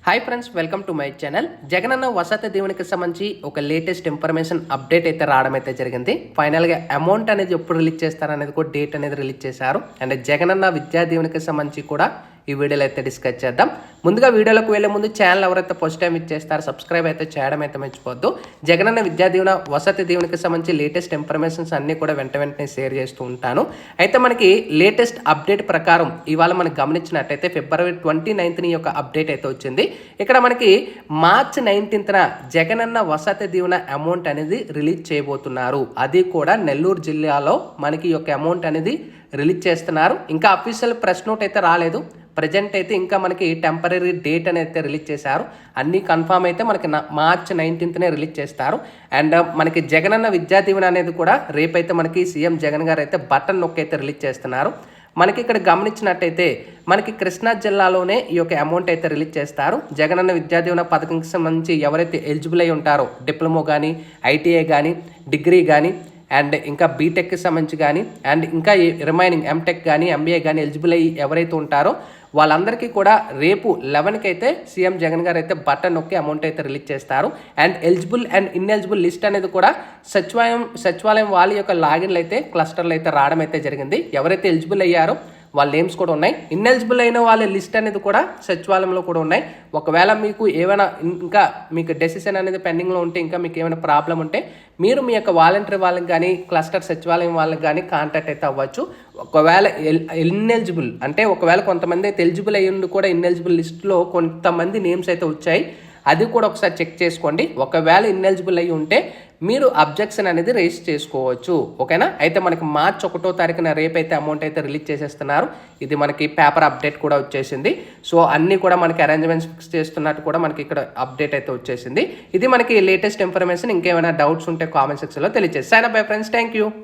Hi friends, welcome to my channel. Jagananna వసతి దీవెనకి సంబంధించి ఒక లేటెస్ట్ ఇన్ఫర్మేషన్ అప్డేట్ అయితే రావడం అయితే జరిగింది. ఫైనల్గా అమౌంట్ అనేది ఎప్పుడు రిలీజ్ చేస్తారనేది కూడా డేట్ అనేది రిలీజ్ చేశారు. అండ్ జగనన్న విద్యా దీవెనకి సంబంధించి కూడా ఈ వీడియోలో అయితే డిస్కస్ చేద్దాం. ముందుగా వీడియోలోకి వెళ్ళే ముందు ఛానల్ ఎవరైతే ఫస్ట్ టైం ఇచ్చేస్తారో సబ్స్క్రైబ్ అయితే చేయడం అయితే మర్చిపోద్దు. జగనన్న విద్యా దీవెన వసతి దీవెనకి సంబంధించి లేటెస్ట్ ఇన్ఫర్మేషన్స్ అన్నీ కూడా వెంటనే షేర్ చేస్తూ ఉంటాను. అయితే మనకి లేటెస్ట్ అప్డేట్ ప్రకారం ఇవాళ మనకి గమనించినట్టయితే ఫిబ్రవరి 29th యొక్క అప్డేట్ అయితే వచ్చింది. ఇక్కడ మనకి March 19th Jagananna Vasathi Deevena amount అనేది రిలీజ్ చేయబోతున్నారు. అది కూడా నెల్లూరు జిల్లాలో మనకి ఈ యొక్క అమౌంట్ అనేది రిలీజ్ చేస్తున్నారు. ఇంకా అఫీషియల్ ప్రెస్ నోట్ అయితే రాలేదు. ప్రజెంట్ అయితే ఇంకా మనకి టెంపరీ డేట్ అనేది అయితే రిలీజ్ చేశారు. అన్నీ కన్ఫామ్ అయితే మనకి మార్చ్ 19th రిలీజ్ చేస్తారు. అండ్ మనకి జగనన్న విద్యా దీవెన అనేది కూడా రేపైతే మనకి సీఎం జగన్ గారు అయితే బటన్ నొక్కి అయితే రిలీజ్ చేస్తున్నారు. మనకి ఇక్కడ గమనించినట్టయితే మనకి కృష్ణా జిల్లాలోనే ఈ యొక్క అమౌంట్ అయితే రిలీజ్ చేస్తారు. జగనన్న విద్యా దీవెన పథకంకి సంబంధించి ఎవరైతే ఎలిజిబుల్ అయి ఉంటారో డిప్లొమా కానీ, ఐటీఐ కానీ, డిగ్రీ కానీ, అండ్ ఇంకా బీటెక్కి సంబంధించి కానీ, అండ్ ఇంకా రిమైనింగ్ ఎంటెక్ కానీ, ఎంబీఏ కానీ ఎలిజిబుల్ అయ్యి ఎవరైతే ఉంటారో వాళ్ళందరికీ కూడా రేపు 11కి అయితే సీఎం జగన్ గారు అయితే బటన్ నొక్కి అమౌంట్ అయితే రిలీజ్ చేస్తారు. And eligible and ineligible list అనేది కూడా సచివాలయం వాళ్ళ యొక్క లాగిన్లు అయితే క్లస్టర్లు అయితే రావడం అయితే జరిగింది. ఎవరైతే ఎలిజిబుల్ అయ్యారో వాళ్ళ నేమ్స్ కూడా ఉన్నాయి. ఇన్ఎలిజిబుల్ అయిన వాళ్ళ లిస్ట్ అనేది కూడా సచివాలయంలో కూడా ఉన్నాయి. ఒకవేళ మీకు ఏమైనా ఇంకా మీకు డెసిషన్ అనేది పెండింగ్లో ఉంటే, ఇంకా మీకు ఏమైనా ప్రాబ్లం ఉంటే మీరు మీ యొక్క వాలంటరీ వాళ్ళకి కానీ, క్లస్టర్ సచివాలయం వాళ్ళకి కానీ కాంటాక్ట్ అయితే అవ్వచ్చు. ఒకవేళ ఇన్ఎలిజిబుల్ అంటే ఒకవేళ కొంతమంది అయితే ఎలిజిబుల్ అయ్యింది కూడా ఇన్ఎలిజిబుల్ లిస్ట్లో కొంతమంది నేమ్స్ అయితే వచ్చాయి. అది కూడా ఒకసారి చెక్ చేసుకోండి. ఒకవేళ ఇన్ఎలిజిబుల్ అయ్యి ఉంటే మీరు అబ్జెక్షన్ అనేది రేస్ చేసుకోవచ్చు. ఓకేనా? అయితే మనకి మార్చ్ 1వ రేపైతే అమౌంట్ అయితే రిలీజ్ చేసేస్తున్నారు. ఇది మనకి పేపర్ అప్డేట్ కూడా వచ్చేసింది. సో అన్నీ కూడా మనకి అరేంజ్మెంట్స్ ఫిక్స్ చేస్తున్నట్టు కూడా మనకి ఇక్కడ అప్డేట్ అయితే వచ్చేసింది. ఇది మనకి లేటెస్ట్ ఇన్ఫర్మేషన్. ఇంకేమైనా డౌట్స్ ఉంటే కామెంట్ సెక్షన్లో తెలియజేసి. Sign up bye friends. Thank you.